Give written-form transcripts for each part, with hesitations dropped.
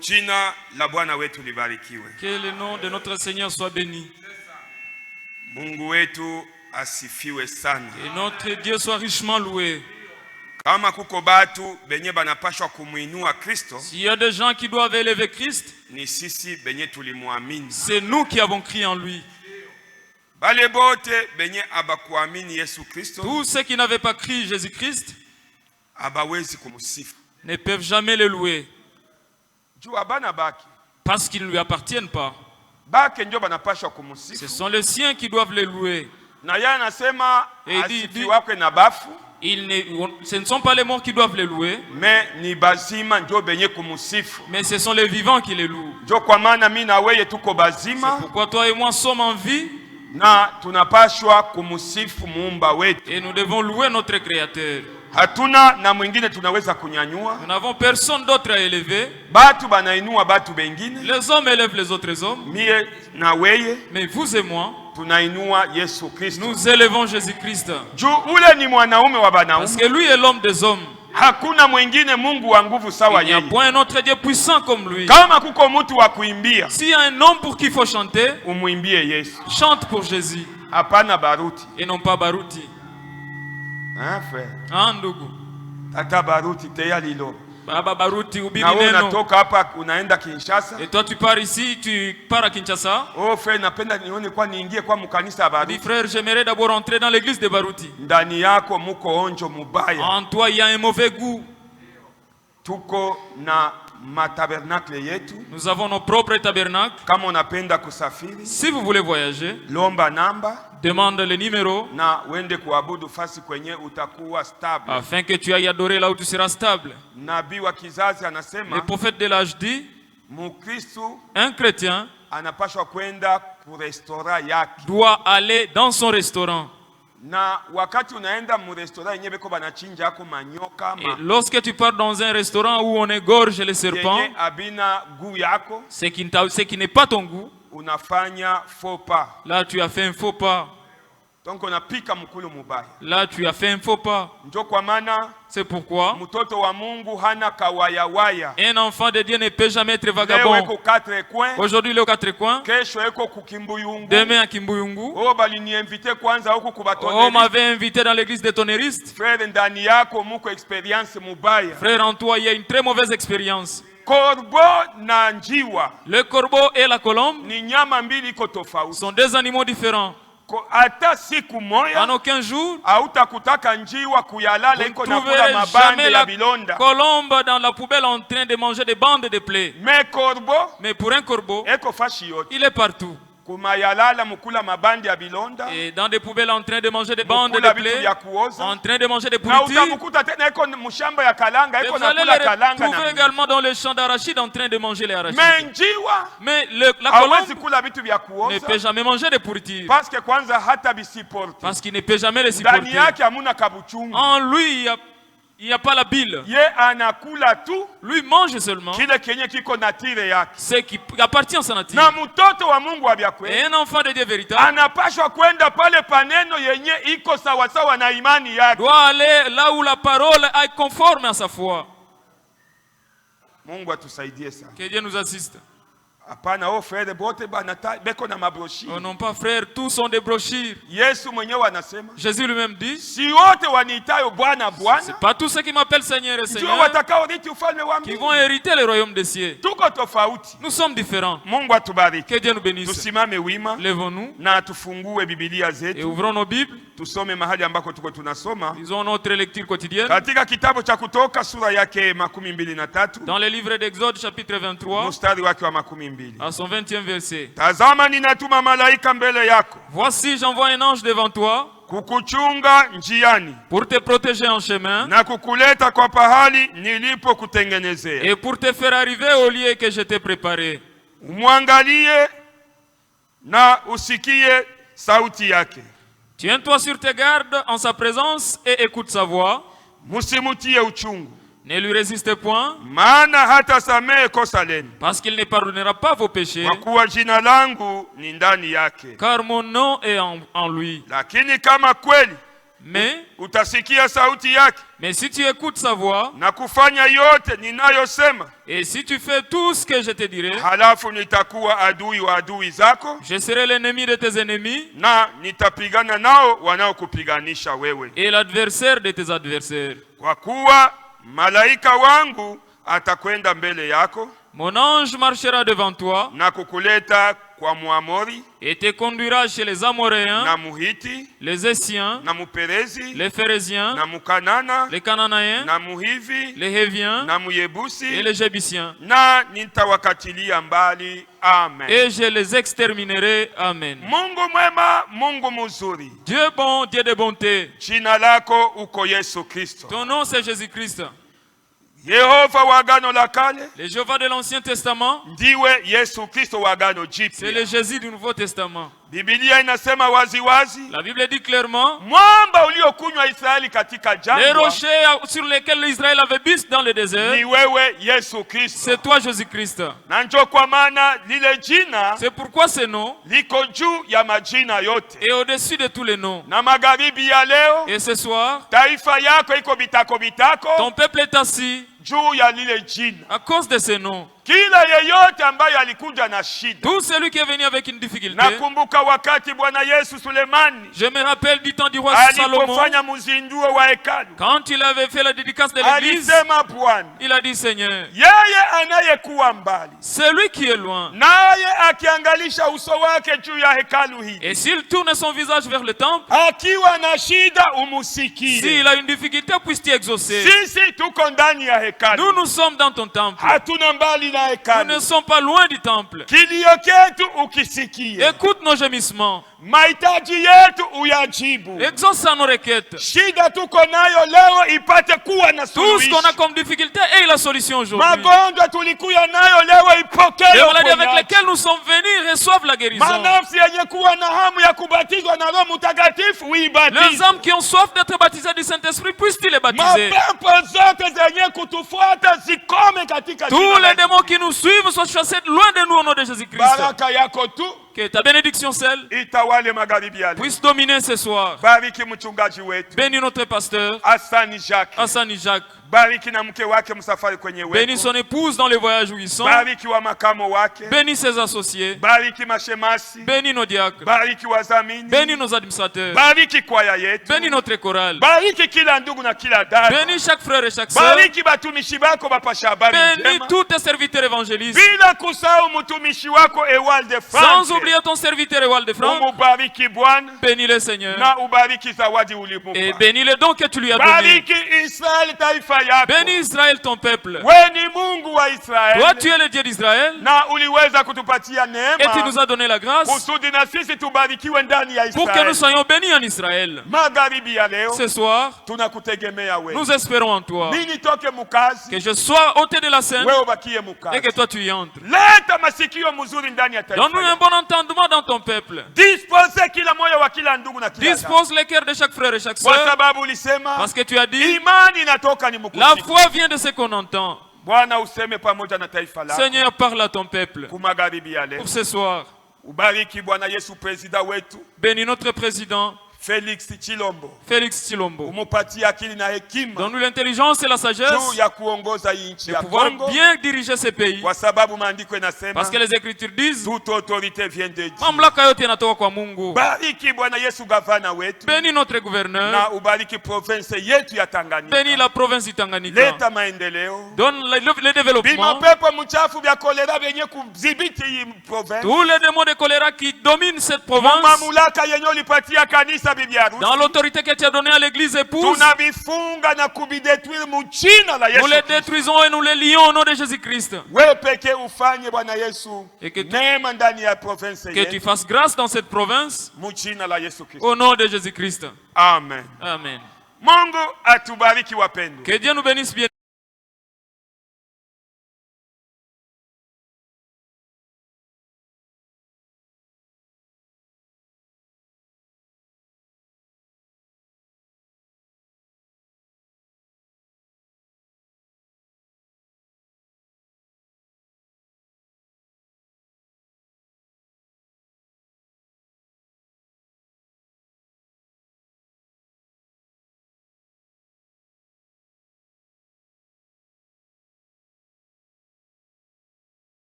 Jina la Bwana wetu libarikiwe. Que le nom de notre Seigneur soit béni. Mungu wetu asifiwe sana. Que notre Dieu soit richement loué. Kama kuko batu benye banapashwa kumuinua Kristo, s'il y a des gens qui doivent élever Christ, ni sisi benye tulimuamini. C'est nous qui avons cru en lui. Bale bote benye abakuamini Yesu Kristo, tous ceux qui n'avaient pas cru Jésus-Christ abawezi kumusifu, ne peuvent jamais le louer. Juu abana baki, parce qu'ils ne lui appartiennent pas. Baki ndio banapashwa kumusifu. Ce sont les siens qui doivent le louer. Na yeye anasema asifiwe na bafu. Ce ne sont pas les morts qui doivent les louer, mais ni bazima ndio benye kumusifu. Mais ce sont les vivants qui les louent. Ndio kwa maana mimi na wewe tuko bazima. C'est pourquoi toi et moi sommes en vie. Na tunapashwa kumusifu muumba wetu. Et nous devons louer notre Créateur. Hatuna na mwingine tunaweza kunyanyua. Nous n'avons personne d'autre à élever. Batu banainua batu bengine. Les hommes élèvent les autres hommes. Mie na weye. Mais vous et moi, tunainua Yesu Kristo. Nous élevons Jésus-Christ. Juu ule ni mwanaume wa banaume. Parce que lui est l'homme des hommes. Hakuna mwingine Mungu wa nguvu sawa yeye. Il n'y a point un autre Dieu puissant comme lui. Kama kuko mtu wa kuimbia, s'il y a un homme pour qui il faut chanter, umuimbie Yesu. Chante pour Jésus. Hapana baruti. Et non pas baruti. Hein frère? Ah ndugu. Tata baruti teya lilo. Baba baruti ubiri neno. Na wewe unatoka hapa unaenda Kinshasa. Et toi tu pars ici, tu pars à Kinshasa. Oh frère, napenda nione kwa niingie kwa mkanisa ya baruti. Dis frère, j'aimerais d'abord entrer dans l'église de Baruti. Ndani yako muko onjo mubaya. En toi il y a un mauvais goût. Tuko na matabernacle yetu. Nous avons nos propres tabernacles. Kama unapenda kusafiri, si vous voulez voyager, lomba namba, demande le numéro, na uende kuabudu fasi kwenye utakuwa stable, afin que tu ailles adorer là où tu seras stable. Nabii wa kizazi anasema, le prophète de l'âge dit, Mukristo un chrétien anapashwa kwenda ku restaurant yake, doit aller dans son restaurant. Na wakati unaenda mu restaurant yenyewe beko banachinja ako manyoka et lorsque tu pars dans un restaurant où on égorge les serpents, abina goût yako, ce qui n'est pas ton goût, unafanya faux pas. Là tu as fait un faux pas. Donc unapika mkulu mubaya. Là tu as fait un faux pas. Ndio kwa maana c'est pourquoi mtoto wa Mungu hana kawaya waya. Un enfant de Dieu ne peut jamais être vagabond. Aujourd'hui il est aux quatre coins. Kesho eko kukimbuyungu. Demain à Kimbuyungu. Oh bali ni invité kwanza huko kubatonneriste. On m'avait invité dans l'église des tonneristes. Frère ndani yako muko experience mubaya. Frère, en toi il y a une très mauvaise expérience. Corbeau na njiwa. Le corbeau et la colombe ni nyama mbili iko tofauti. Sont deux animaux différents. Hata siku moja en aucun jour hautakutaka njiwa kuyalala iko na kula mabande ya bilonda. Colombe dans la poubelle en train de manger des bandes de plaies. Mais pour un corbeau, eko fashi yote. Il est partout. Kumayalala mukula mabande ya bilonda. Et dans des poubelles en train de manger des bandes de plaies. En train de manger des pourritures. Na utamukuta tena eko mushamba ya kalanga, eko na kula kalanga. Vous trouvez également dans les champs d'arachides en train de manger les arachides. Mais la colombe ne peut jamais manger des pourritures. Parce que kwanza hata bisiporte. Parce qu'il ne peut jamais les supporter. Ndani yake hamuna kabuchungu. En lui il n'y a pas la bile. Ye anakula tu. Lui mange seulement. Kile kenye kiko natire yake. Ce qui appartient à sa nature. Na mtoto wa Mungu abyakwe. Et un enfant de Dieu véritable. Anapashwa kwenda pale paneno yenye iko sawa sawa na imani yake. Doit aller là où la parole est conforme à sa foi. Mungu atusaidie sana. Que Dieu nous assiste. Hapana, oh frère bote beko na mabrochures. Oh non pas frère, tous sont des brochures. Yesu mwenyewe anasema. Jésus lui-même dit. Si wote waniitayo Bwana Bwana. C'est pas tous ceux qui m'appellent Seigneur et Seigneur. Qui vont hériter le royaume des cieux. Tuko tofauti. Nous sommes différents. Mungu atubariki. Que Dieu nous bénisse. Tusimame wima. Levons-nous. Na tufungue Biblia zetu. Et ouvrons nos Bibles. Tusome mahali ambako tuko tunasoma. Lisons notre lecture quotidienne. Katika kitabu cha Kutoka sura yake 23. Dans le livre d'Exode chapitre 23. Mstari wake wa 12. À son 20e verset. Tazama ninatuma malaika mbele yako. Voici j'envoie un ange devant toi. Kukuchunga njiani. Pour te protéger en chemin. Na kukuleta kwa pahali nilipo kutengenezea. Et pour te faire arriver au lieu que je t'ai préparé. Umwangalie na usikie sauti yake. Tiens-toi sur tes gardes en sa présence et écoute sa voix. Musimutie uchungu. Ne lui résistez point. Maana hata samehe kosa lenu. Parce qu'il ne pardonnera pas vos péchés. Kwa kuwa jina langu ni ndani yake. Car mon nom est en lui. Lakini kama kweli Mais utasikia sauti yake si tu écoutes sa voix na kufanya yote ninayosema, et si tu fais tout ce que je te dirai, halafu nitakuwa adui wa adui zako, je serai l'ennemi de tes ennemis na nitapigana nao wanaokupiganisha wewe, et l'adversaire de tes adversaires. Kwa kuwa malaika wangu atakwenda mbele yako, mon ange marchera devant toi na kukuleta kwa Mwamori, et te conduira chez les Amoréens, na Muhiti, les Essiens, na Muperezi, les Phérésiens, na Mukanana, les Cananéens, na Muhivi, les Héviens na Muyebusi, et les Jébusiens. na nitawakatilia mbali. Amen. Et je les exterminerai. Amen. Mungu mwema, Mungu mzuri. Dieu bon, Dieu de bonté. Jina lako uko Yesu Kristo. Ton nom c'est Jésus-Christ. Yehova wa Agano la Kale, Le Jéhovah de l'Ancien Testament, ndiwe Yesu Kristo wa Agano Jipya. c'est le Jésus du Nouveau Testament. Biblia inasema waziwazi, La Bible dit clairement, mwamba uliokunywa Israeli katika les jangwa rochers sur lesquels Israël avait bu dans le désert, ni wewe Yesu Kristo. c'est toi Jésus-Christ. Na njo kwa maana lile jina C'est pourquoi ce nom liko juu ya majina yote. est au-dessus de tous les noms. Na magharibi ya leo, Et ce soir, taifa yako iko bitako bitako ton peuple est assis juu ya lile jina. à cause de ce nom. Kila yeyote ambaye alikuja na shida. Tout celui qui est venu avec une difficulté. Nakumbuka wakati Bwana Yesu Sulemani Je me rappelle du temps du roi Salomon, alipofanya mzinduo wa hekalu, quand il avait fait la dédicace de l'église, alisema Bwana, il a dit, Seigneur, yeye anayekuwa mbali, celui qui est loin, naye akiangalisha uso wake juu ya hekalu hili, et s'il tourne son visage vers le temple, akiwa na shida umusikie. s'il a une difficulté, puisse-t-il exaucer. Sisi tuko ndani ya hekalu, Nous sommes dans ton temple. hatuna mbali na Nous hekalu. ne sommes pas loin du temple. Kilio chetu ukisikie, Écoute nos gémissements. mahitaji yetu uyajibu. Exauce à nos requêtes. Shida tuko nayo leo ipate kuwa na Tout ce qu'on a suluhisho. comme difficulté est la solution aujourd'hui. Magonjwa tulikuya nayo leo ipokee Les maladies avec uponyaji. lesquelles nous sommes venus reçoivent la guérison. Manafsi yenye kuwa na hamu ya kubatizwa na Roho Mtakatifu Les uibatize. âmes qui ont soif d'être baptisées du Saint-Esprit, puissent-ils les baptiser. Mapepo zote zenye kutufuata zikome katika Tous jina la les démons qui nous suivent soient chassés loin de nous au nom de Jésus-Christ. Baraka yako tu Que ta bénédiction celle itawale magharibi ya leo. puisse dominer ce soir. Bariki mchungaji wetu Bénis notre pasteur, Asani Jacques. Hassani Jacques. Bariki na mke wake msafari kwenye Bénis wetu. son épouse dans les voyages où ils sont. Bariki wa makamo wake. Bénis ses associés. Bariki mashemasi. Bénis nos diacres. Bariki wazamini. Bénis nos administrateurs. Bariki kwaya yetu. Bénis notre chorale. Bariki kila ndugu na kila dada. Bénis chaque frère et chaque sœur. Bariki batumishi bako bapasha habari Bénis njema. tous tes serviteurs évangélistes. Bila kusahau mtumishi wako Ewald de Sans France. oublier ton serviteur Ewald de France. Umubariki Bwana Bénis le Seigneur. na ubariki zawadi Et ulimupa. bénis les dons que tu lui as donnés. Bariki Israeli taifa yako. Bénis Israël ton peuple. Wewe ni Mungu wa Toi Israeli. tu es le Dieu d'Israël. Na uliweza kutupatia Et tu nous neema as donné la grâce kusudi na sisi tubarikiwe ndani ya pour que nous Israeli. soyons bénis en Israël. Magharibi ya leo Ce soir, tunakutegemea wewe. nous espérons en toi. Mimi nitoke mukazi, Que je sois ôté de la scène wewe ubakie et mukazi. que toi tu y entres. Leta masikio mzuri ndani ya taifa. Donne-nous un yako. bon entendement dans ton peuple. Dispose kila moyo wa kila ndugu na kila dada. Dispose les cœurs de chaque frère et chaque Kwa sœur. sababu ulisema Parce que tu as dit, imani inatoka ni la mkusikia. foi vient de ce qu'on entend. Bwana useme pamoja na taifa lako. Seigneur, parle à ton peuple. Kumagharibi ya leo. Pour ce soir, Ubariki Bwana Yesu president wetu bénis notre président, Felix Chilombo. Félix Tshilombo. Umupatie akili na hekima Donne-nous l'intelligence et la juu sagesse ya kuongoza hii nchi de ya pouvoir Kongo, bien diriger ce pays. kwa sababu maandiko yanasema Parce que les Écritures disent, toute autorité vient de Dieu. mamlaka yote yanatoka kwa Mungu. Bariki Bwana Yesu gavana wetu Bénis notre gouverneur. na ubariki province yetu ya Tanganyika. Bénis la province du Tanganyika. Leta maendeleo. Donne le développement. Vimapepo mchafu vya kolera vyenye kudhibiti hii province. Tous les démons de choléra qui dominent cette province, Mamlaka yenye ulipatia kanisa bibi harusi. dans l'autorité que tu as donnée à l'église épouse, Tunavifunga na kubidetwili mchina la nous Yesu. les détruisons et nous les lions au nom de Jésus-Christ. Wewe pekee ufanye Bwana Yesu Et que tu- neema ndani ya province Que tu yetu. fasses grâce dans cette province Mchina la Yesu Kristo. au nom de Jésus-Christ. Amen. Amen. Mungu atubariki wapendwa. Que Dieu nous bénisse bien.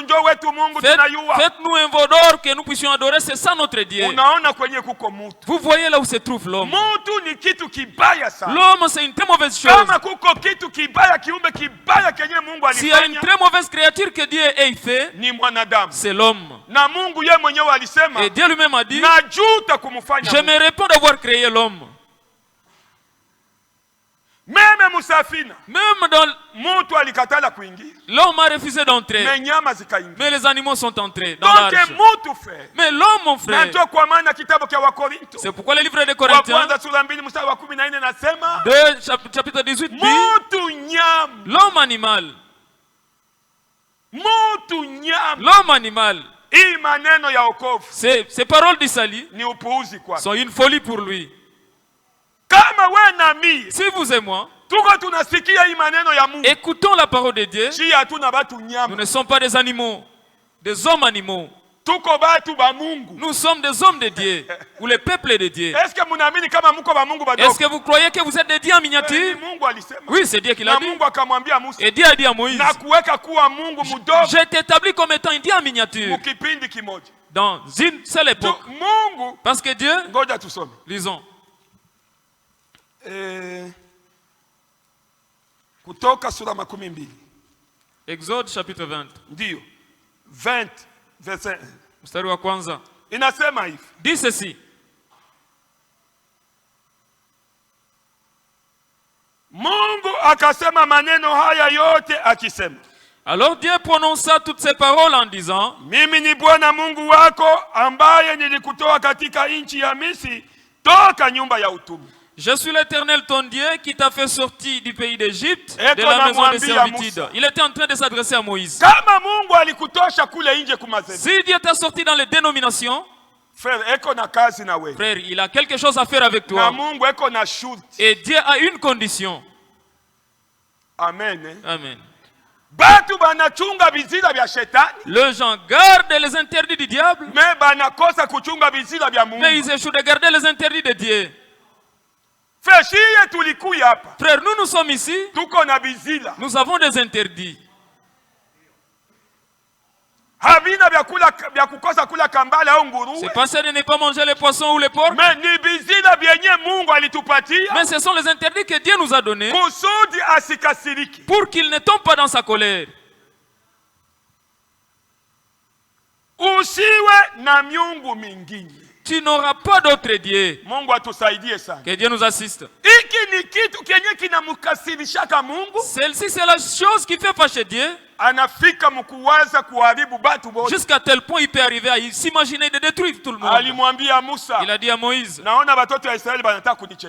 Faites-nous un veau d'or que nous puissions adorer, c'est ça notre Dieu. Vous voyez là où se trouve l'homme. L'homme, c'est une très mauvaise chose. S'il y a une très mauvaise créature que Dieu ait fait, c'est l'homme. Et Dieu lui-même a dit, je me réponds d'avoir créé l'homme. Même dans l'homme a refusé d'entrer, mais les animaux sont entrés dans l'arche. Mais l'homme, mon frère, c'est pourquoi le livre de Corinthiens 2 chapitre 18 dit l'homme animal. L'homme animal, ces paroles d'Isali sont une folie pour lui. Si vous et moi écoutons la parole de Dieu, nous ne sommes pas des animaux, des hommes animaux. Nous sommes des hommes de Dieu, ou le peuple de Dieu. Est-ce que vous croyez que vous êtes des dieux en miniature? Oui, c'est Dieu qui l'a dit. Et Dieu a dit à Moïse, je t'établis comme étant un dieu en miniature dans une seule époque. Parce que Dieu, lisons. Exode chapitre 20. Ndio 20 verset 1. Mstari wa kwanza. Inasema hivi. Dit ceci. Mungu akasema maneno haya yote akisema. Alors Dieu prononça toutes ces paroles en disant, mimi ni Bwana Mungu wako ambaye nilikutoa katika nchi ya Misri toka nyumba ya utumwa. Je suis l'Éternel ton Dieu qui t'a fait sortir du pays d'Égypte, de la maison de servitude. Il était en train de s'adresser à Moïse. Si Dieu t'a sorti dans les dénominations, frère, il a quelque chose à faire avec toi. Et Dieu a une condition. Amen. Amen. Les gens gardent les interdits du diable, mais ils échouent de garder les interdits de Dieu. Frère, nous sommes ici. Nous avons des interdits. C'est pas ça de ne pas manger les poissons ou les porcs. Mais ce sont les interdits que Dieu nous a donnés pour qu'il ne tombe pas dans sa colère. Tu n'auras pas d'autre Dieu. Que Dieu nous assiste. Celle-ci, c'est la chose qui fait fâcher Dieu. Jusqu'à tel point il peut arriver à s'imaginer de détruire tout le monde. Il a dit à Moïse,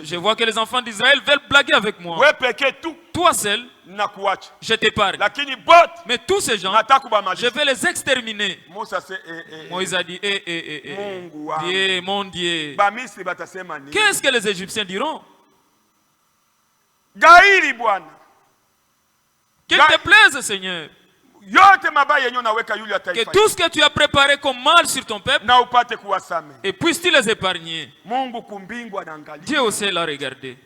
je vois que les enfants d'Israël veulent blaguer avec moi. Toi seul, je t'épargne. Mais tous ces gens, je vais les exterminer. Moïse a dit, Dieu, mon Dieu. Qu'est-ce que les Égyptiens diront? Qu'il te plaise, Seigneur, que tout ce que tu as préparé comme mal sur ton peuple, et puisses-tu les épargner. Dieu aussi l'a regardé.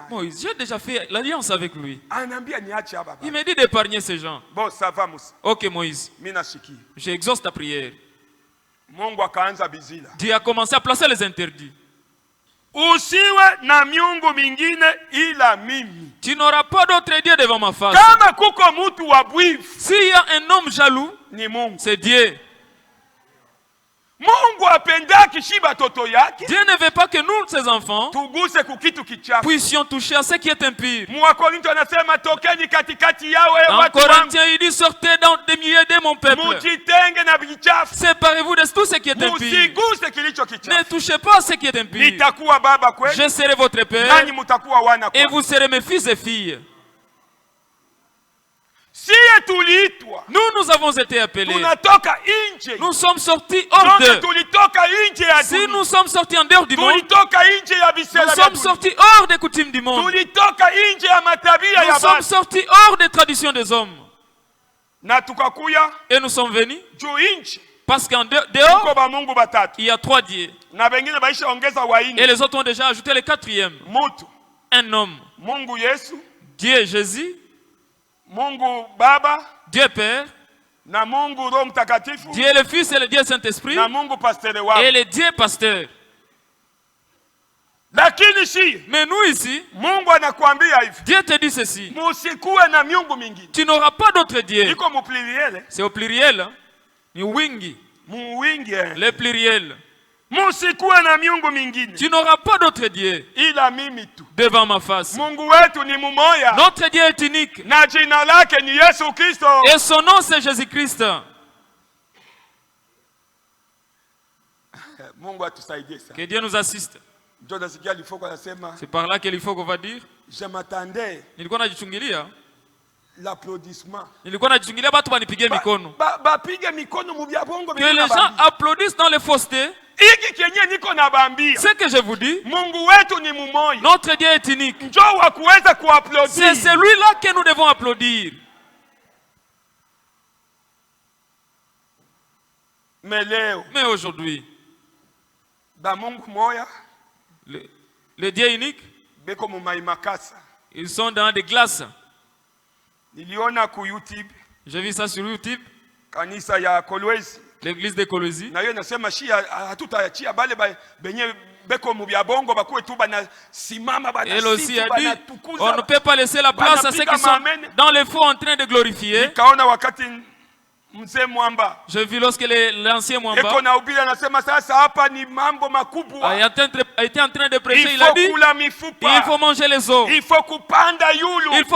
Moïse, j'ai déjà fait l'alliance avec lui. Il m'a dit d'épargner ces gens. Ok, Moïse, j'exauce ta prière. Dieu a commencé à placer les interdits. Tu n'auras pas d'autre Dieu devant ma face. S'il y a un homme jaloux, c'est Dieu. Dieu ne veut pas que nous, ses enfants, puissions toucher à ce qui est impur. En Corinthiens, il dit, sortez des milieux de mon peuple. Séparez-vous de tout ce qui est impur. Ne touchez pas à ce qui est impur. Je serai votre père et vous serez mes fils et filles. Nous avons été appelés. Nous sommes sortis hors d'eux. Si nous sommes sortis en dehors du monde, nous sommes sortis hors des coutumes du monde. Nous sommes sortis hors des traditions des hommes. Et nous sommes venus parce qu'en dehors, il y a 3 dieux. Et les autres ont déjà ajouté le 4e. Un homme. Dieu Jésus. Mungu Baba, Dieu Père, na Mungu Roho Mtakatifu, Dieu le Fils et le Dieu Saint-Esprit, na Mungu pasteur wako, et le Dieu pasteur. Lakini si, mais nous ici, Mungu anakuambia hivi, Dieu te dit ceci, musikuwe na miungu mingine. Tu n'auras pas d'autre Dieu. Iko mu pluriel. C'est au pluriel. Ni wingi. Mu wingi. Le pluriel. Musikuwe na miungu mingine. Tu n'auras pas d'autre Dieu. Ila mimi tu. Devant ma face. Mungu wetu ni mumoya. Notre Dieu est unique. Na jina lake ni Yesu Kristo. Et son nom c'est Jésus-Christ. Mungu atusaidie sana. Que Dieu nous assiste. C'est par là qu'il faut qu'on va dire. Je m'attendais. Nilikuwa najichungilia. L'applaudissement. Nilikuwa najichungilia watu wanipige mikono. Bapige mikono mu bya bongo. Que les gens applaudissent dans les faussetés. Iki kenye niko nabambia. Ce que je vous dis. Mungu wetu ni mumoya. Notre Dieu est unique. Njoo wa kuweza kuapplaudir. C'est celui-là que nous devons applaudir. Mais aujourd'hui, Mungu moya. Le Dieu unique, ils sont dans des glaces. J'ai vu ça sur YouTube. L'église de Kolwezi. Elle aussi a dit, on ne peut pas laisser la place à ceux qui sont dans les faux en train de glorifier. Je vis lorsque l'ancien Mwamba a été en train de prêcher, il a dit il faut manger les os, il faut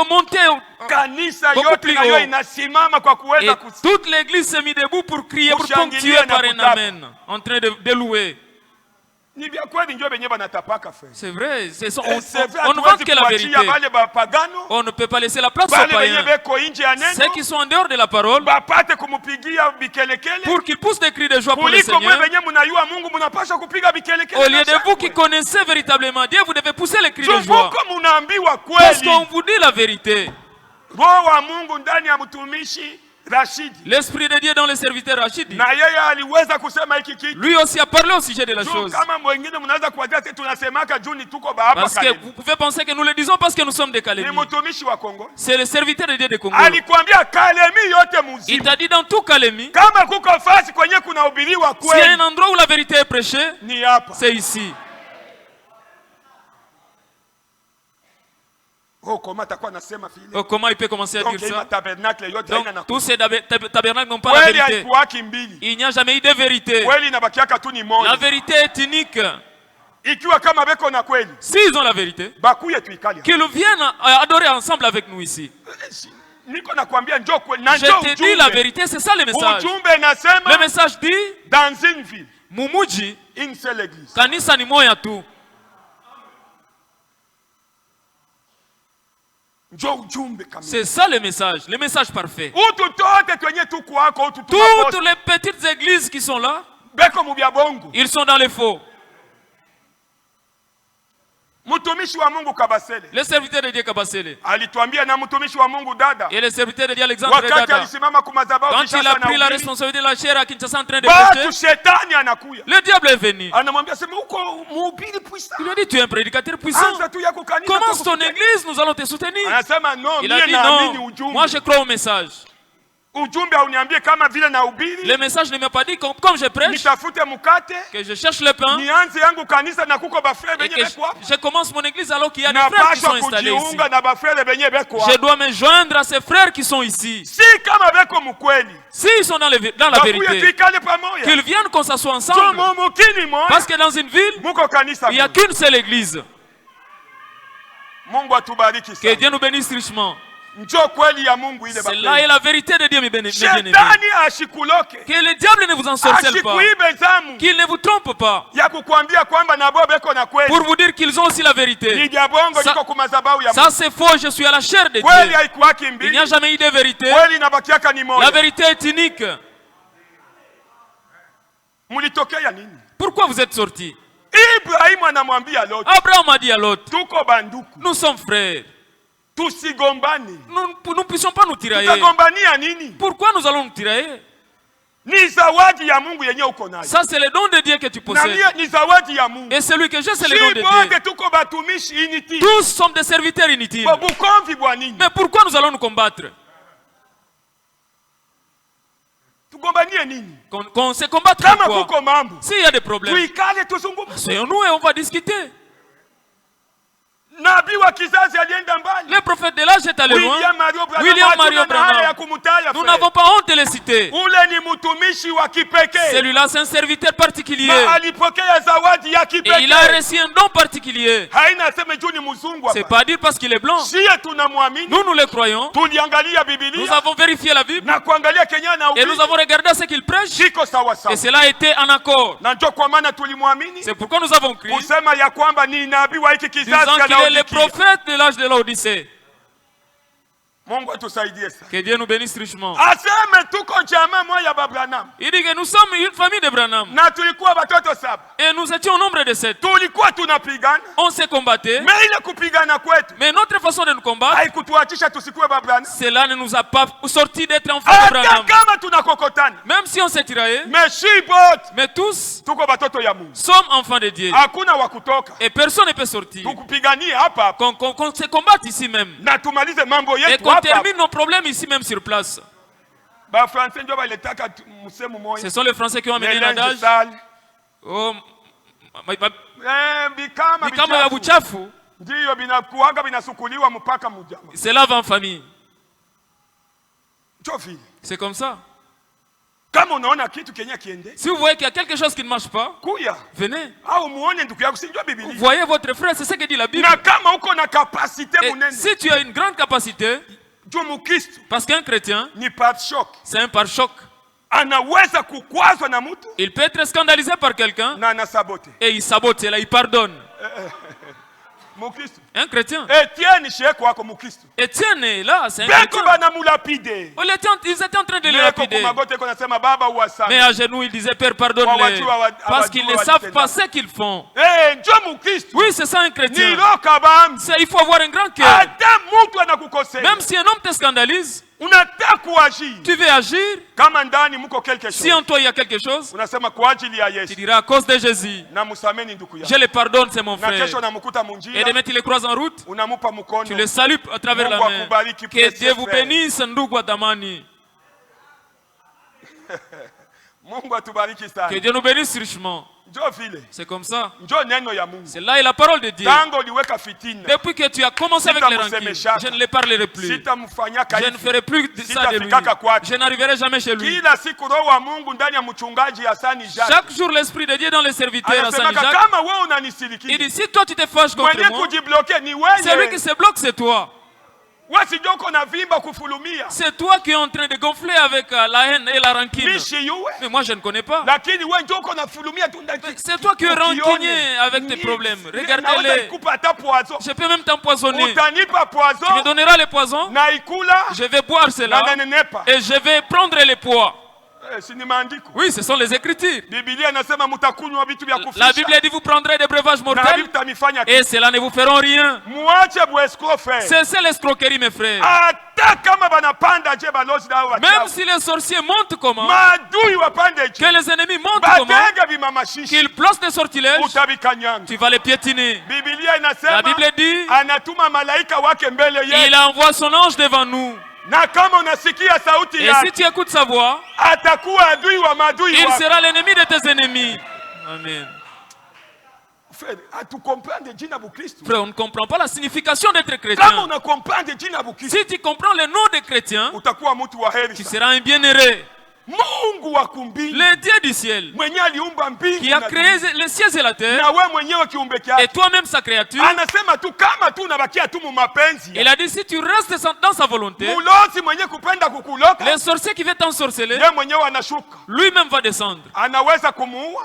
monter beaucoup plus haut. Et toute l'église s'est mise debout pour crier, pour ponctuer par un amen, en train de louer. C'est vrai, on ne vend que la vérité. On ne peut pas laisser la place aux païens. Ceux qui sont en dehors de la parole, pour qu'ils poussent des cris de joie pour le Seigneur, au lieu de vous qui connaissez véritablement Dieu, vous devez pousser les cris de joie. Parce qu'on vous dit la vérité. L'Esprit de Dieu dans le serviteur Rachid, lui aussi a parlé au sujet de la chose. Parce que vous pouvez penser que nous le disons parce que nous sommes des Kalemi. C'est le serviteur de Dieu de Congo. Il t'a dit dans tout Kalemi, s'il y a un endroit où la vérité est prêchée, c'est ici. Comment il peut commencer à dire ça? Donc, tous ces tabernacles n'ont pas la vérité. Il n'y a jamais eu de vérité. La vérité est unique. S'ils ont la vérité, qu'ils viennent adorer ensemble avec nous ici. Je te dis la vérité, c'est ça le message. Le message dit, dans une ville, Mumuji, une seule église. Kanisa ni moya tu. C'est ça le message parfait. Toutes les petites églises qui sont là, ils sont dans les faux. Le serviteur de Dieu Kabasele et le serviteur de Dieu Alexandre Dada, quand il a pris la responsabilité de la chair à Kinshasa en train de prêcher, le diable est venu. Il lui a dit, tu es un prédicateur puissant, commence ton église, nous allons te soutenir. Il a dit non, moi je crois au message. Le message ne m'a pas dit comme je prêche que je cherche le pain et que je commence mon église alors qu'il y a des frères qui sont installés ici. Je dois me joindre à ces frères qui sont ici. S'ils sont dans la vérité, qu'ils viennent qu'on s'assoie ensemble. Parce que dans une ville, il n'y a qu'une seule église. Que Dieu nous bénisse richement. C'est là est la vérité de Dieu, mes bien-aimés. Que le diable ne vous ensorcelle pas, qu'il ne vous trompe pas, pour vous dire qu'ils ont aussi la vérité. Ça c'est faux, je suis à la chair de Dieu. Il n'y a jamais eu de vérité. La vérité est unique. Pourquoi vous êtes sortis? Abraham a dit à l'autre, nous sommes frères. Nous ne puissions pas nous tirailler. Pourquoi nous allons nous tirailler? Ça c'est le don de Dieu que tu possèdes. Et celui que j'ai c'est le don de Dieu. Tous sommes des serviteurs inutiles. Mais pourquoi nous allons nous combattre? Qu'on se combatte pourquoi? S'il y a des problèmes, asseyons-nous et on va discuter. Le prophète de l'âge est allé loin. William Mario Branham. Nous n'avons pas honte de les citer. Celui-là, c'est un serviteur particulier. Et il a reçu un don particulier. C'est pas dire parce qu'il est blanc. Nous le croyons. Nous avons vérifié la Bible. Et nous avons regardé ce qu'il prêche. Et cela a été en accord. C'est pourquoi nous avons crié. Disant qu'il est le prophète de l'âge de l'Odyssée. Que Dieu nous bénisse richement. Il dit que nous sommes une famille de Branham. Et nous étions au nombre de 7. On s'est combatté. Mais notre façon de nous combattre, cela ne nous a pas sorti d'être enfants de Branham. Même si on s'est tiraillé, mais tous sommes enfants de Dieu. Et personne ne peut sortir. Qu'on se combatte ici même. Et qu'on termine nos problèmes ici même sur place. Ce sont les Français qui ont amené l'adage. Oh, c'est là en famille. C'est comme ça. Si vous voyez qu'il y a quelque chose qui ne marche pas, venez. Vous voyez votre frère, c'est ce que dit la Bible. Et si tu as une grande capacité, parce qu'un chrétien, c'est un pare-choc. Il peut être scandalisé par quelqu'un et il sabote, là, il pardonne. Un chrétien. Étienne est là, c'est un chrétien. Ils étaient en train de le lapider. Mais à genoux, il disait, Père, pardonne-les. Parce qu'ils ne savent pas ce qu'ils font. Oui, c'est ça un chrétien. Il faut avoir un grand cœur. Même si un homme te scandalise, tu veux agir. Si en toi il y a quelque chose, tu diras à cause de Jésus, je le pardonne, c'est mon frère. Et demain tu le croises en route, tu le salues à travers la main. Que Dieu vous bénisse, ndugu Adamani. Que Dieu nous bénisse richement. C'est comme ça. C'est là et la parole de Dieu. Depuis que tu as commencé avec les rancines, je ne les parlerai plus. Je ne ferai plus ça de lui. Je n'arriverai jamais chez lui. Chaque jour, l'Esprit de Dieu dans les serviteurs à Saint-Jacques, il dit, si toi tu te fâches contre moi, c'est lui qui se bloque, c'est toi. C'est toi qui es en train de gonfler avec la haine et la rancune. Mais moi je ne connais pas. C'est toi qui es rancunier avec tes problèmes. Regardez-les. Je peux même t'empoisonner. Tu me donneras le poison. Je vais boire cela. Et je vais prendre les poids. Oui, ce sont les Écritures. La Bible dit vous prendrez des breuvages mortels et cela ne vous feront rien. Cessez l'escroquerie, mes frères. Même si les sorciers montent comment, que les ennemis montent comment, qu'ils placent des sortilèges, tu vas les piétiner. La Bible dit il envoie son ange devant nous. Et si tu écoutes sa voix, il sera l'ennemi de tes ennemis. Amen. Frère, on ne comprend pas la signification d'être chrétien. Si tu comprends le nom des chrétiens, tu seras un bienheureux. Le Dieu du ciel qui a créé les cieux et la terre et toi-même sa créature, il a dit si tu restes dans sa volonté, le sorcier qui veut t'ensorceler lui-même va descendre.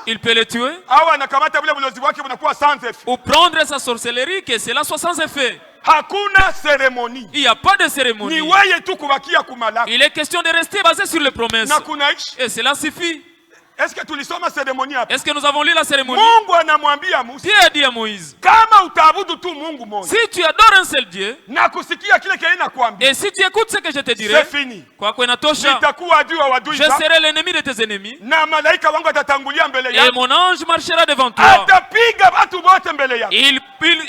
Il peut le tuer ou prendre sa sorcellerie que cela soit sans effet. Il n'y a pas de cérémonie. Il est question de rester basé sur les promesses. Et cela suffit. Est-ce que tulisoma cérémonie hapa? Est-ce que nous avons lu la cérémonie? Mungu anamwambia Musa. Dieu a dit à Moïse. Kama utaabudu tu Mungu mmoja. Si tu adores un seul Dieu. Na kusikia kile kile nakwambia. Et si tu écoutes ce que je te dirai. C'est fini. Kwa inatosha. Nitakuwa adui wa adui. Je serai l'ennemi de tes ennemis. Na malaika wangu atatangulia mbele yako. Et mon ange marchera devant toi. Atapiga watu wote mbele yako. Il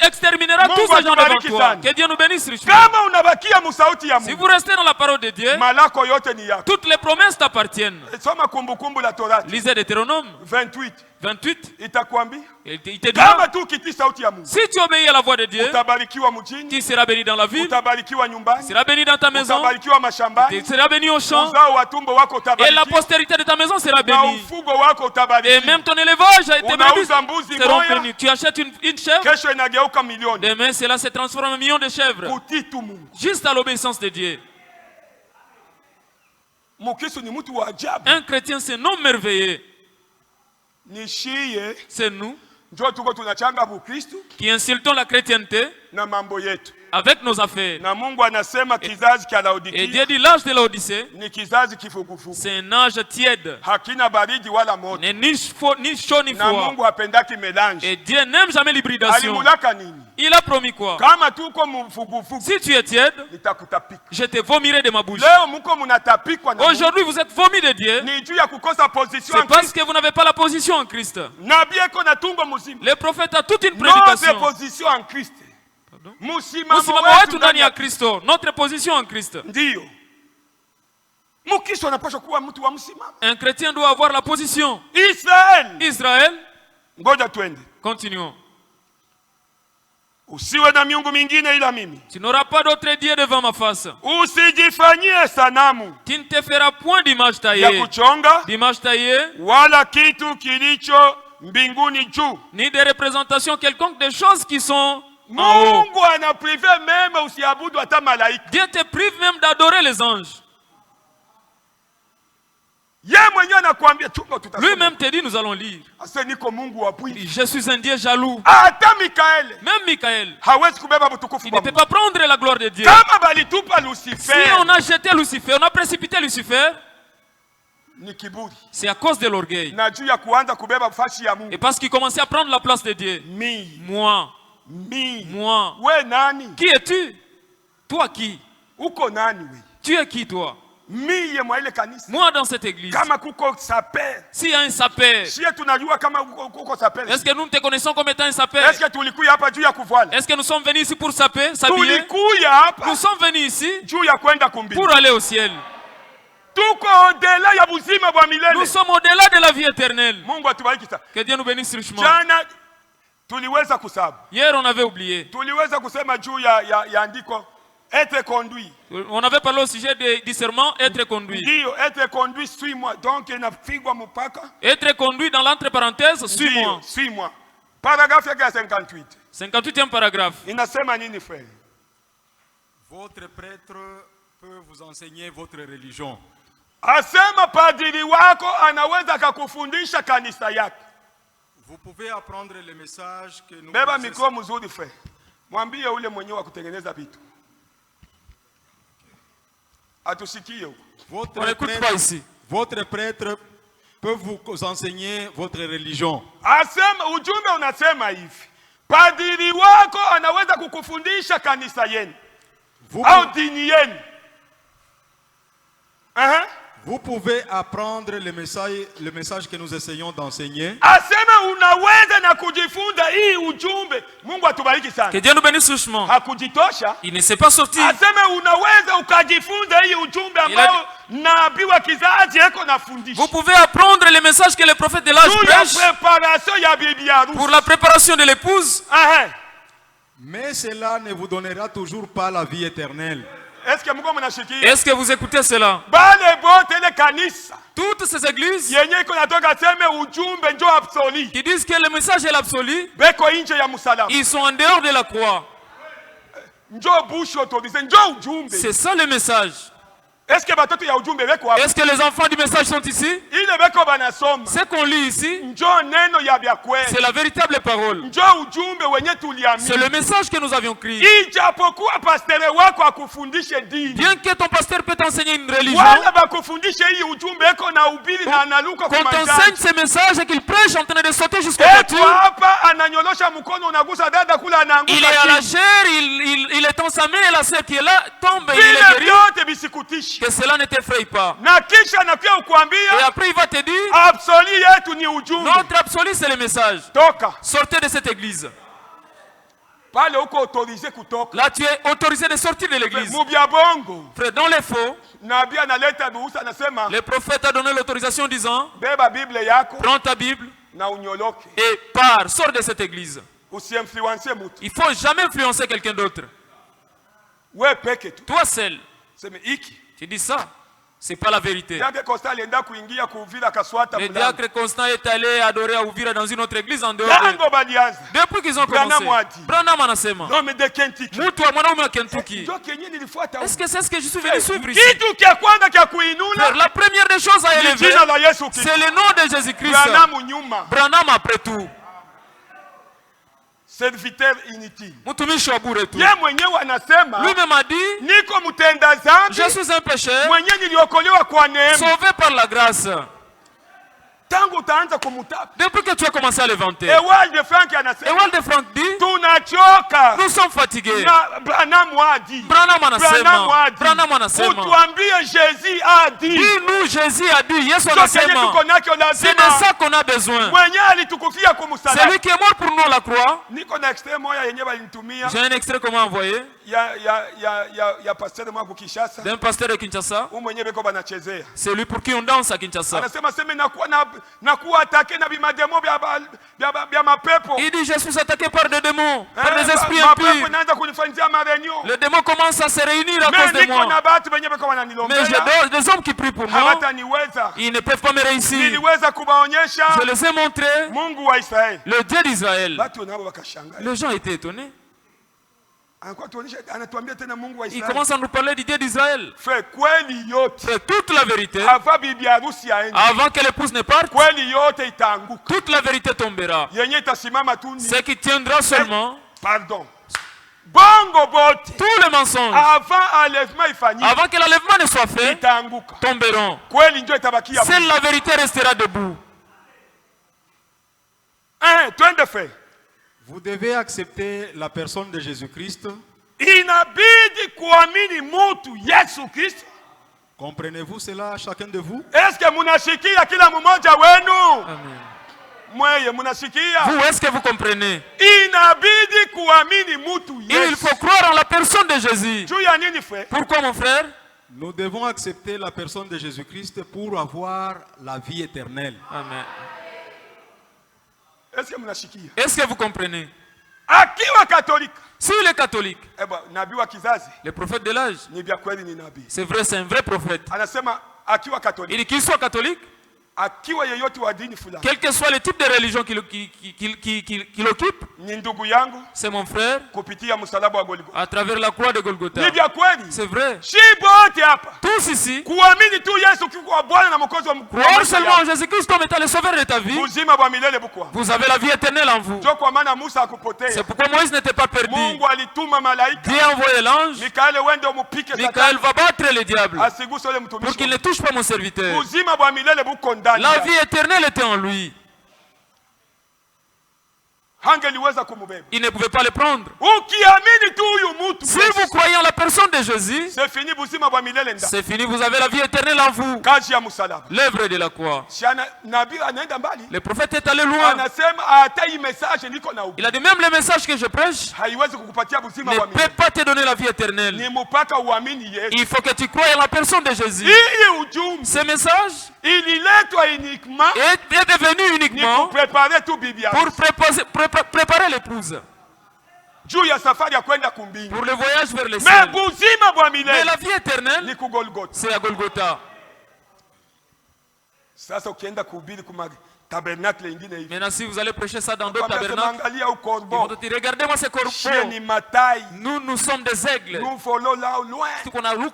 exterminera tous ces gens devant toi. Que Dieu nous bénisse richement. Kama unabakia musauti ya Mungu. Si vous restez dans la parole de Dieu. Malako yote ni yako. Toutes les promesses t'appartiennent. Soma kumbukumbu la Torah. Lisez Deutéronome 28. Itakwambia. Il te dira. Kama tu ukitii sauti ya Mungu. Si tu obéis à la voix de Dieu. Utabarikiwa mjini. Tu seras béni dans la ville. Utabarikiwa nyumbani. Tu seras béni dans ta maison. Utabarikiwa mashambani. Tu seras béni au champ. Uzao wa tumbo wako utabarikiwa. Et la postérité de ta maison sera bénie. Na ufugo wako utabarikiwa. Et même ton élevage a été béni. Seront bénis. Tu achètes une chèvre. Kesho inageuka milioni. Demain cela se transforme en million de chèvres. Kutii tu Mungu. Juste à l'obéissance de Dieu. Un chrétien, c'est un homme merveilleux. C'est nous qui insultons la chrétienté avec nos affaires. Et Dieu dit l'âge de l'Odyssée, c'est un âge tiède. Ni chaud ni froid. Et Dieu n'aime jamais l'hybridation. Il a promis quoi? Si tu es tiède, je te vomirai de ma bouche. Aujourd'hui, vous êtes vomis de Dieu. C'est parce que vous n'avez pas la position en Christ. Le prophète a toute une prédication. Notre position en Christ. Un chrétien doit avoir la position. Israël. Continuons. Tu n'auras pas d'autre Dieu devant ma face. Tu ne te feras point d'image taillée. D'image taillée. Ni de représentation quelconque des choses qui sont en haut. Dieu te prive même d'adorer les anges. Lui-même te dit, nous allons lire. Je suis un Dieu jaloux. Même Michael, il ne peut pas prendre la gloire de Dieu. Si on a jeté Lucifer, on a précipité Lucifer, c'est à cause de l'orgueil. Et parce qu'il commençait à prendre la place de Dieu. Moi. Qui es-tu? Toi qui? Tu es qui toi? Moi dans cette église. S'il y a un sapeur, est-ce que nous te connaissons comme étant un sapeur? Est-ce que nous sommes venus ici pour saper, s'habiller? Nous sommes venus ici pour aller au ciel. Nous sommes au-delà de la vie éternelle. Que Dieu nous bénisse richement. Hier on avait oublié. Être conduit. On avait parlé au sujet du serment, être conduit. Être conduit, suis-moi. Donc, être conduit dans l'entre parenthèses, suis-moi. Suis-moi. Paragraphe 58. 58e paragraphe. Votre prêtre peut vous enseigner votre religion. Vous pouvez apprendre les messages que nous Votre prêtre peut vous enseigner votre religion. Vous pouvez apprendre le message que nous essayons d'enseigner. Que Dieu nous bénisse richement. Il ne s'est pas sorti. Vous pouvez apprendre les messages que le prophète de l'âge prêche pour la préparation de l'épouse. Mais cela ne vous donnera toujours pas la vie éternelle. Est-ce que vous écoutez cela? Toutes ces églises qui disent que le message est l'absolu, ils sont en dehors de la croix. C'est ça le message. Est-ce que les enfants du message sont ici? Ce qu'on lit ici, c'est la véritable parole. C'est le message que nous avions écrit. Bien que ton pasteur peut t'enseigner une religion, quand t'enseigne ces messages et qu'il prêche en train de sauter jusqu'au voiture, il est à la chair, il étend sa main et la sœur qui est là tombe et il est guéri. Que cela ne t'effraie pas. Et après il va te dire, notre absolu c'est le message. Sortez de cette église. Là tu es autorisé de sortir de l'église. Frère, dans les faux, le prophète a donné l'autorisation disant, prends ta Bible et pars, sors de cette église. Il ne faut jamais influencer quelqu'un d'autre. Toi seul, tu dis ça. C'est pas la vérité. Le diacre Constant est allé adorer à Uvira dans une autre église en dehors de... Depuis qu'ils ont commencé. Branham anasema. Est-ce que c'est ce que je suis venu suivre ici? La première des choses à élever, c'est le nom de Jésus-Christ. Branham après tout. Serviteur inutile. Lui-même a dit, je suis un pécheur, sauvé par la grâce. Depuis que tu as commencé à l'éventer, Ewald de Frank dit, nous sommes fatigués. Branham anasema, dis-nous Jésus a dit, Yesu anasema, c'est de ça qu'on a besoin. C'est lui qui est mort pour nous à la croix. J'ai un extrait qu'on m'a envoyé d'un pasteur de Kinshasa. C'est lui pour qui on danse à Kinshasa. Il dit, je suis attaqué par des démons, par des esprits impurs. Les démons commencent à se réunir à cause de moi. Mais j'ai des hommes qui prient pour moi. Ils ne peuvent pas me réussir. Je les ai montrés le Dieu d'Israël. Les gens étaient étonnés. Il commence à nous parler du Dieu d'Israël. C'est toute la vérité. Avant que l'épouse ne parte, toute la vérité tombera. Ce qui tiendra seulement, tous les mensonges, avant que l'enlèvement ne soit fait, tomberont. Seule la vérité restera debout. Vous devez accepter la personne de Jésus-Christ. Comprenez-vous cela, chacun de vous? Vous, est-ce que vous comprenez? Il faut croire en la personne de Jésus. Pourquoi, mon frère? Nous devons accepter la personne de Jésus-Christ pour avoir la vie éternelle. Amen. Est-ce que vous comprenez? Si il est catholique, le prophète de l'âge, c'est vrai, c'est un vrai prophète. Il dit qu'il soit catholique, quel que soit le type de religion qu'il occupe, c'est mon frère, à travers la croix de Golgotha. C'est vrai. Tous ici, croire seulement en Jésus-Christ comme étant le sauveur de ta vie, vous avez la vie éternelle en vous. C'est pourquoi Moïse n'était pas perdu. Dieu a envoyé l'ange. Michael va battre le diable pour qu'il ne touche pas mon serviteur. La vie éternelle était en lui. Il ne pouvait pas le prendre. Si vous croyez en la personne de Jésus, c'est fini, vous avez la vie éternelle en vous. L'œuvre de la croix. Le prophète est allé loin. Il a dit, même le message que je prêche ne peut pas te donner la vie éternelle. Il faut que tu croies en la personne de Jésus. Ce message est devenu uniquement pour préparer l'épouse pour le voyage vers le ciel. Mais la vie éternelle, c'est à Golgotha. tabernacle ingine hivi. Maintenant, si vous allez prêcher ça dans d'autres tabernacles, ils vont te dire, regardez-moi ces corbeaux. Nous sommes des aigles. Nous volons là au loin. On a un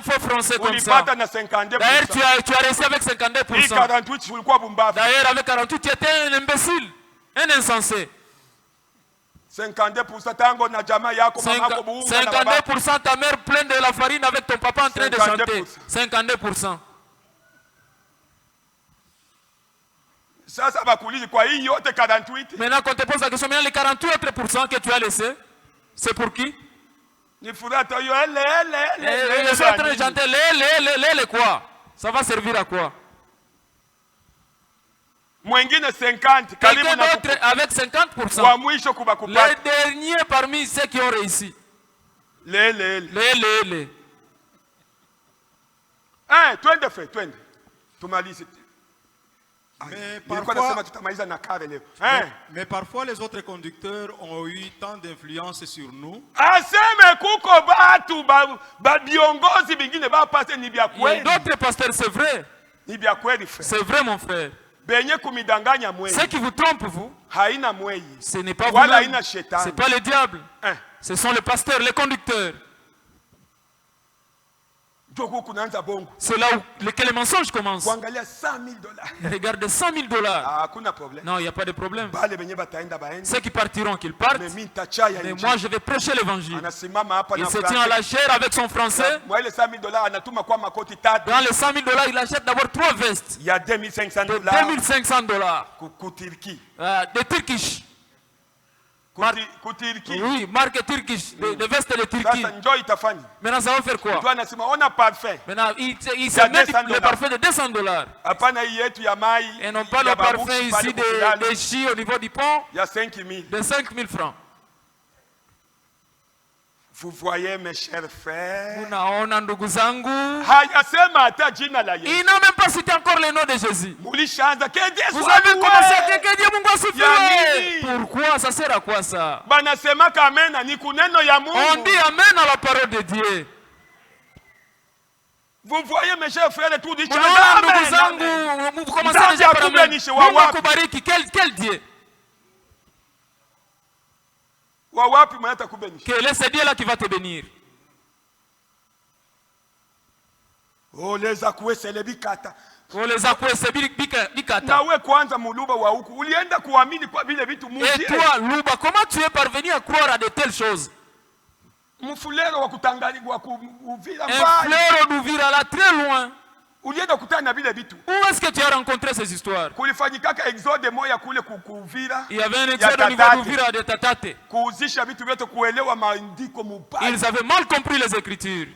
faux français comme ça. D'ailleurs, tu as réussi avec 52%. D'ailleurs, avec 48, tu étais un imbécile, un insensé. 52% ta mère pleine de la farine avec ton papa en train de chanter. 52%. Ça va couler quoi? Maintenant, quand on te pose la question, mais les 48% que tu as laissé, c'est pour qui? Ils sont en train de chanter les quoi? Ça va servir à quoi? Quelqu'un d'autre avec 50%. Les derniers parmi ceux qui ont réussi. Les. Hein, tu as fait, mais parfois les autres conducteurs ont eu tant d'influence sur nous. D'autres pasteurs, c'est vrai. C'est vrai, mon frère. Ce qui vous trompe, vous, ce n'est pas vous-même. Ce n'est pas le diable. Ce sont les pasteurs, les conducteurs. C'est là où les mensonges commencent. Regardez, $100 000. Non, il n'y a pas de problème. Ceux qui partiront, qu'ils partent. Mais moi, je vais prêcher l'évangile. Il se tient à la chair avec son français. Dans les $100 000, il achète d'abord 3 vestes. Il y a $2,500. De Turkish. Oui, marque Turkish, de vestes de Turquie. Maintenant, ça va faire quoi? On a parfait. Maintenant, il se met le parfum de $200. Et non pas le parfum ici de Chi au niveau du pont. Il y a 5 000. De 5 000 francs. Vous voyez, mes chers frères, il n'a même pas cité encore le nom de Jésus. Vous avez commencé à dire que Dieu m'a suffi. Pourquoi? Ça sert à quoi ça? On dit amen à la parole de Dieu. Vous voyez, mes chers frères, tout dit. Vous commencez à dire quel Dieu? Quel est ce Dieu là qui va te bénir? Oh, les akoué, c'est les bikata. Oh, les akoué, c'est bikata. Et toi, Luba, comment tu es parvenu à croire à de telles choses? Un fleur d'Ouvira là, très loin. Où est-ce que tu as rencontré ces histoires? Il y avait un exode au niveau d'Ouvira de Tatate. Ils avaient mal compris les Écritures.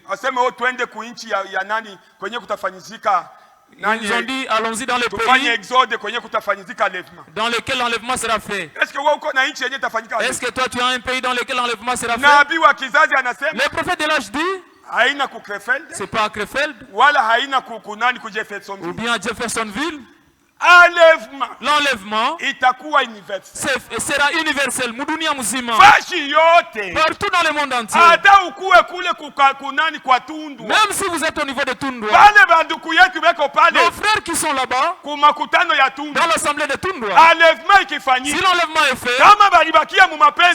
Ils ont dit, allons-y dans le pays dans lequel l'enlèvement sera fait. Est-ce que toi tu as un pays dans lequel l'enlèvement sera fait? Le prophète de l'âge dit, c'est pas à Krefeld ou bien à Jeffersonville. L'enlèvement sera universel. Partout dans le monde entier. Même si vous êtes au niveau de Tundwa, nos frères qui sont là-bas, dans l'assemblée de Tundwa, si l'enlèvement est fait,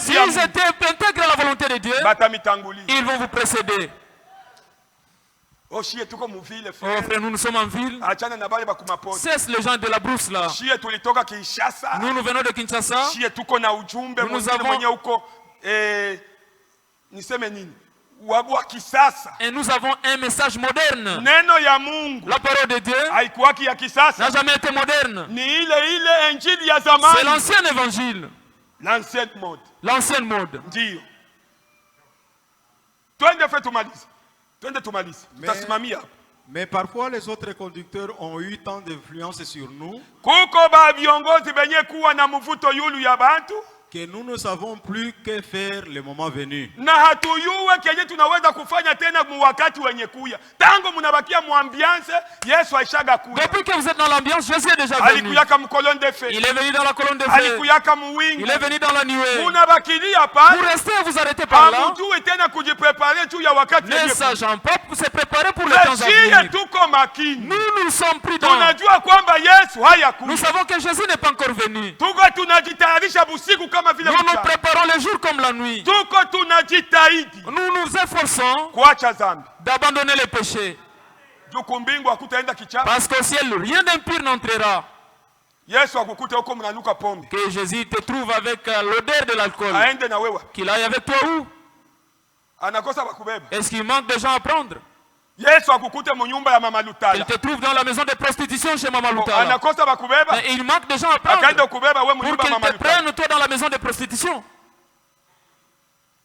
s'ils étaient intégrés à la volonté de Dieu, ils vont vous précéder. Oh frère, nous sommes en ville. Cesse les gens de la brousse là. Nous venons de Kinshasa. Nous et nous avons un message moderne. La parole de Dieu n'a jamais été moderne. C'est l'ancien évangile. L'ancienne mode. Mais parfois les autres conducteurs ont eu tant que nous ne savons plus que faire le moment venu. Na hatuyuwe kenye tunaweza kufanya tena mu wakati wenye kuya. Tangu munabakia mu ambiance, Yesu aishaga kuya. Depuis que vous êtes dans l'ambiance, Jésus est déjà venu. Alikuyaka mu colonne de feu. Il est venu dans la colonne de feu. Alikuyaka mu wingu. Il est venu dans la nuée. Munabakilia pa. Vous restez, vous arrêtez par là. Hamujui tena kujipreparer tu ya wakati wenye. Ne sachant pas se préparer pour le temps à venir. Tuko makini. Nous sommes prudents. Tunajua kwamba Yesu hayakuja. Nous savons que Jésus n'est pas encore venu. Tuko tunajitayarisha busiku kama vile nous nous préparons les jours comme la nuit. Tuko tunajitahidi. Nous nous efforçons kuacha dhambi. D'abandonner les péchés. Juku mbingu hakutaenda kichapo. Parce qu'au ciel, rien d'impur n'entrera. Yesu akukute huko mnanuka pombe. Que Jésus te trouve avec l'odeur de l'alcool. Aende na wewe. Qu'il aille avec toi où? Anakosa bakubeba. Est-ce qu'il manque de gens à prendre? Yesu akukute mu nyumba ya Mama Lutala. Il te trouve dans la maison de prostitution chez Mama Lutala. Anakosa bakubeba. Mais il manque de gens à prendre. Akaenda kubeba wewe mu nyumba ya Mama Lutala. Pour qu'il te prenne toi dans la maison de prostitution.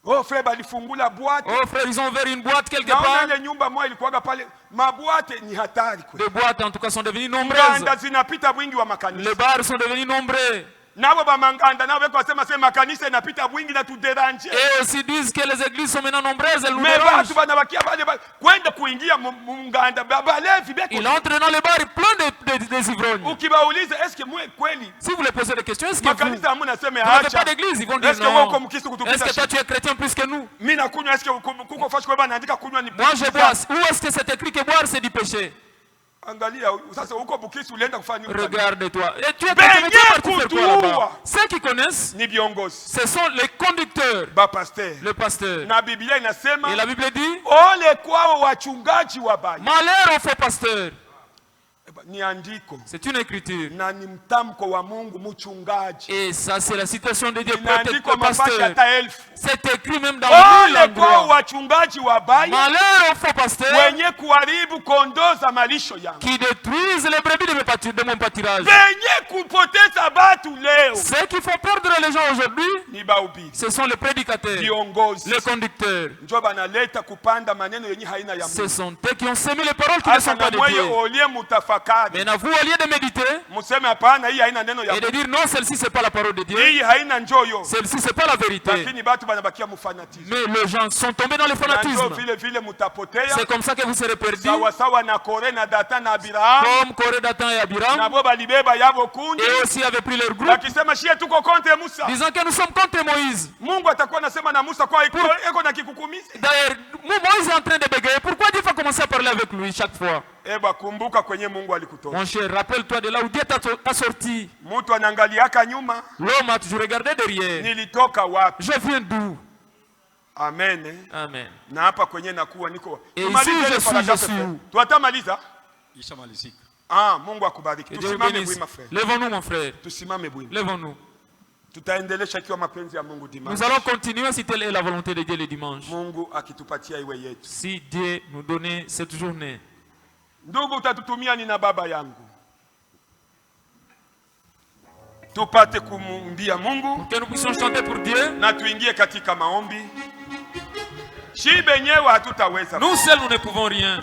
Oh frère, balifungula boîte. Oh frère, ils ont ouvert une boîte quelque part. Naona ile nyumba moja ilikuwa pale. Maboîte ni hatari kweli. Les boîtes en tout cas sont devenues nombreuses. Nganda zinapita wingi wa makanisa. Les bars sont devenus nombreux. Nabo ba manganda nabo kwa sema makanisa inapita wingi na tudéranger. Et aussi disent que les églises sont maintenant nombreuses, elles nous dérangent. Mais watu banabakia pale kwenda kuingia munganda balevi beko. Il entre dans les bars plein de ivrognes. Ukibauliza est-ce que moi kweli? Si vous les posez des questions, est-ce que makanisa hamuna sema acha? Vous n'avez pas d'église, ils vont dire non. Est-ce que toi tu es chrétien plus que nous? Mimi nakunywa, est-ce que kuko fashi kwa banaandika kunywa ni? Moi je bois. Où est-ce que c'est écrit que boire c'est du péché? Angalia sasa huko Bukisi ulienda kufanya nini? Regarde-toi. Et tu es là-bas. Ceux qui connaissent, ni viongozi. Ce sont les conducteurs. Ba pasteur. Le pasteur. Na Biblia inasema. Et la Bible dit. Ole kwao wachungaji wabaya. Malheur aux faux pasteurs. Ni andiko. C'est une écriture. Na ni mtamko wa Mungu mchungaji. Et ça c'est la situation de Dieu pour pasteur. C'est écrit même dans le Ole kwao wachungaji wabaya. Malheur aux faux pasteurs. Wenye kuharibu kondoo za malisho yangu. Qui détruisent les brebis de mon pâturage. Wenye kupoteza batu leo. Ceux qui font perdre les gens aujourd'hui. Ni bahubiri. Ce sont les prédicateurs. Viongozi. Les conducteurs. Ndio banaleta kupanda maneno yenye haina ya Mungu. Ce sont eux qui ont semé les paroles qui ne sont pas de Dieu. Maintenant vous au lieu de méditer et de dire non, celle-ci c'est pas la parole de Dieu, celle-ci c'est pas la vérité, mais les gens sont tombés dans le fanatisme. C'est comme ça que vous serez perdus, comme Corée, Dathan et Abiram, et aussi avaient pris leur groupe disant que nous sommes contre Moïse. D'ailleurs Moïse est en train de bégayer. Pourquoi Dieu va commencer à parler avec lui chaque fois? Mon cher, rappelle-toi de là où Dieu t'a sorti. L'homme a toujours regardé derrière. Je viens d'où? Amen. Amen. Et ici je suis où? Lèvons-nous mon frère. Lèvons-nous. Nous allons continuer si telle est la volonté de Dieu le dimanche. Si Dieu nous donnait cette journée. Ndugu utatutumia ni na baba yangu. Tupate kumwimbia Mungu. Que nous puissions chanter pour Dieu. Na tuingie katika maombi. Nous seuls nous ne pouvons rien.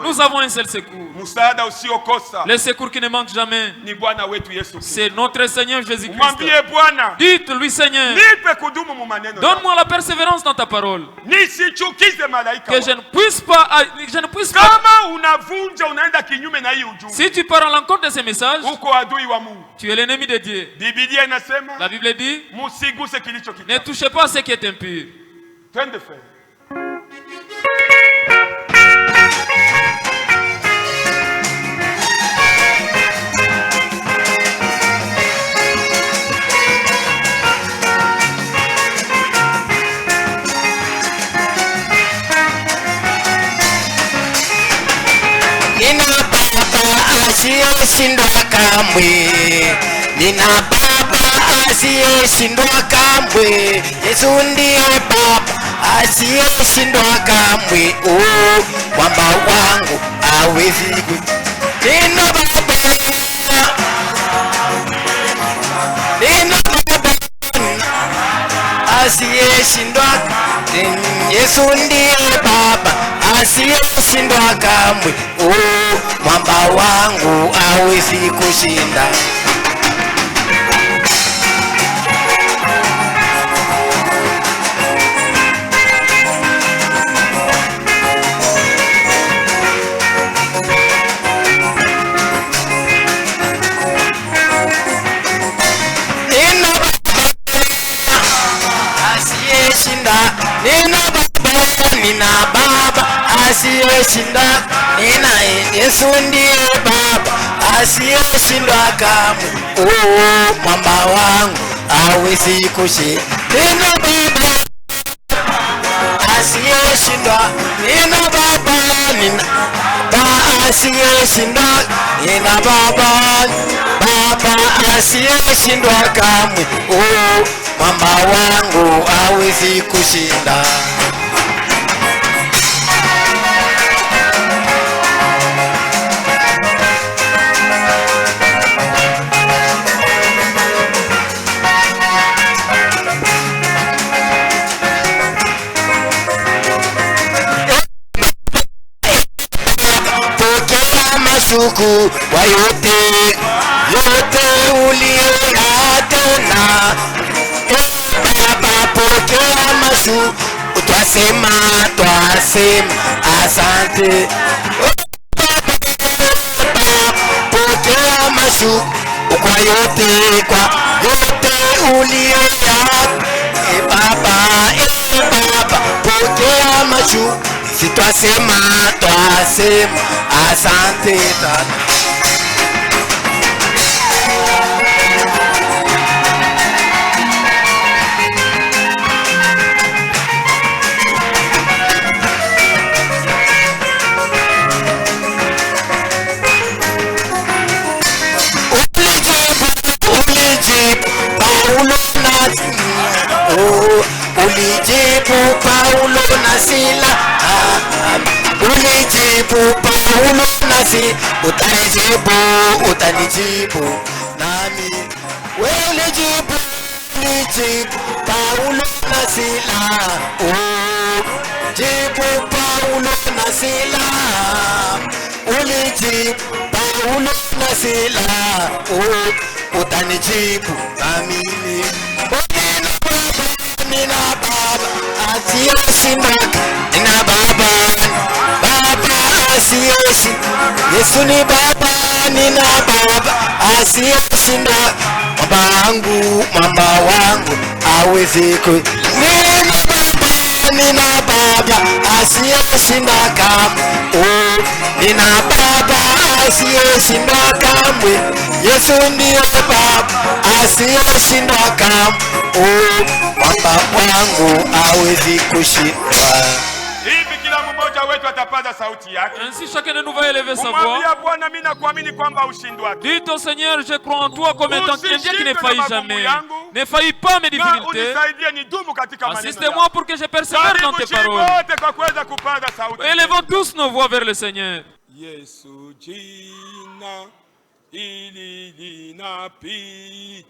Nous avons un seul secours. Le secours qui ne manque jamais. C'est notre Seigneur Jésus-Christ. Dites-lui Seigneur, donne-moi la persévérance dans ta parole. Que je ne puisse pas. Si tu pars à l'encontre de ces messages, tu es l'ennemi de Dieu. La Bible dit, ne touchez pas à ce qui est impur. Twende frère. Nina baba asiyeshindwa kamwe. Nina baba asiyeshindwa kamwe. Yesu ndiye baba asiyeshindwa kamwe. Oh, mwamba wangu hawezi Nina baba asiyeshindwa. Yesu ndiye baba asiyeshindwa kamwe. Oh, mwamba wangu hawezi kushinda. asiyeshinda. Nina baba asiyeshinda. Nina Yesu ndiye baba asiyeshindwa kamwe. Oh, mwamba wangu hawezi kushinda. Nina baba asiyeshinda. Nina baba asiyeshinda. Nina baba asiyeshindwa kamwe. Oh, mwamba wangu hawezi kushinda. Mashuku wa yote uliyoyatenda. Baba, pokea mashuku. Twasema asante. Pokea mashuku kwa yote uliyoyatenda. Baba, pokea mashuku. Twasema asante Tata. Ulijibu Paulo na Sila. Ulijibu Paulo na Sila. Utanijibu nami. Ulijibu Paulo na Sila. Ulijibu Paulo na Sila. Ulijibu Paulo na Sila. Utanijibu nami. Nina baba asiyeshinda. Nina baba asiyeshinda. Yesu ni baba. Nina baba asiyeshinda. Mwamba wangu hawezi kushinda. Nina baba asiyeshinda kamwe. Oh, nina baba asiyeshinda kamwe. Yesu ndiye baba asiyeshinda kamwe. Oh, mwamba wangu hawezi kushindwa. Hivi kila mmoja wetu atapaza sauti yake. Ainsi chacun de nous va élever sa voix. Mwambie Bwana, mimi nakuamini kwamba ushindwake. Dites au Seigneur, je crois en toi comme étant un Dieu qui ne faillit jamais. Ne faillit pas mes difficultés. Assistez-moi pour que je persévère dans tes paroles. Élevons tous nos voix vers le Seigneur. Yesu jina ili linapita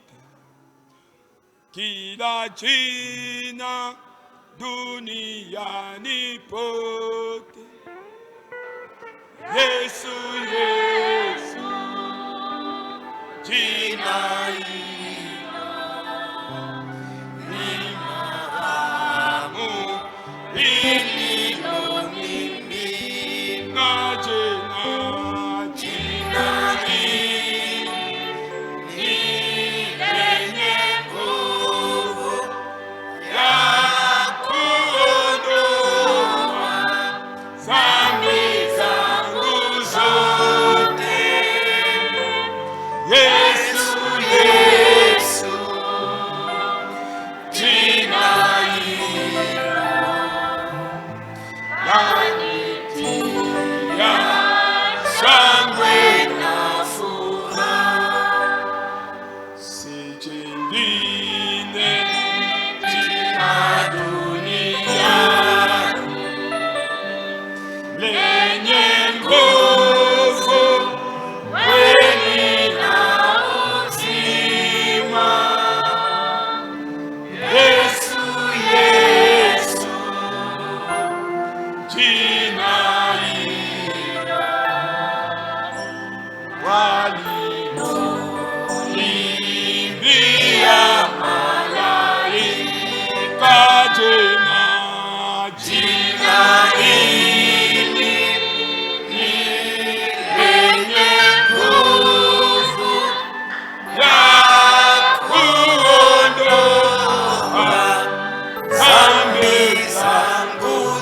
kila jina duniani pote. Yesu, Yesu, jina hilo ni maramu lililomimina jina ni lenye nguvu ya kuondoa dhambi zangu zote. Yesu, Yesu.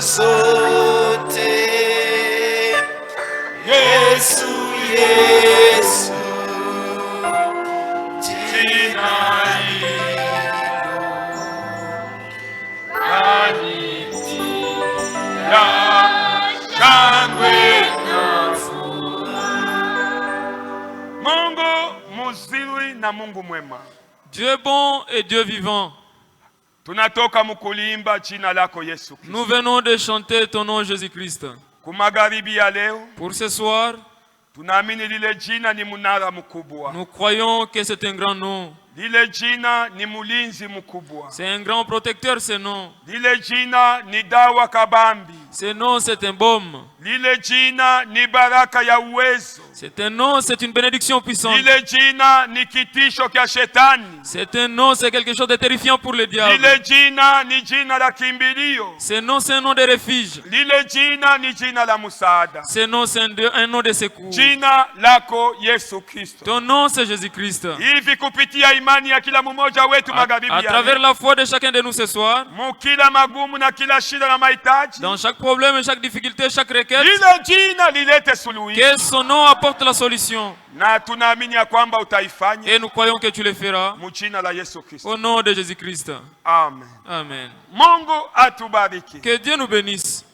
zote. Yesu, Yesu, jina hilo lanitia shangwe na furaha. Mungu mzuri na Mungu mwema. Dieu bon et Dieu vivant. Tunatoka mkulimba jina lako Yesu Kristo. Nous venons de chanter ton nom Jésus-Christ. Kumagaribi ya leo, pour ce soir, tunaamini lile jina ni munara mkubwa. Nous croyons que c'est un grand nom. Lile jina ni mulinzi mkubwa. C'est un grand protecteur, ce nom. Lile jina ni dawa kabambi. Ce nom, c'est un baume. Lile jina ni baraka ya uwezo. C'est un nom, c'est une bénédiction puissante. Lile jina ni kitisho kya shetani. C'est un nom, c'est quelque chose de terrifiant pour le diable. Lile jina ni jina la kimbilio. Ce nom, c'est un nom de refuge. Lile jina ni jina la musaada. Ce nom, c'est un nom de secours. Jina lako Yesu Kristo. Ton nom, c'est Jésus-Christ. Hivi kupitia imani ya kila mmoja wetu magharibi à travers la foi de chacun de nous ce soir, mukila magumu na kila shida na mahitaji, dans chaque problème et chaque difficulté, chaque requête, lile jina lilete suluhisho. Que son nom apporte la solution. Na tunaamini ya kwamba utaifanya. Et nous croyons que tu le feras. Mu jina la Yesu Kristo. Au nom de Jésus-Christ. Amen. Amen. Mungu atubariki. Que Dieu nous bénisse.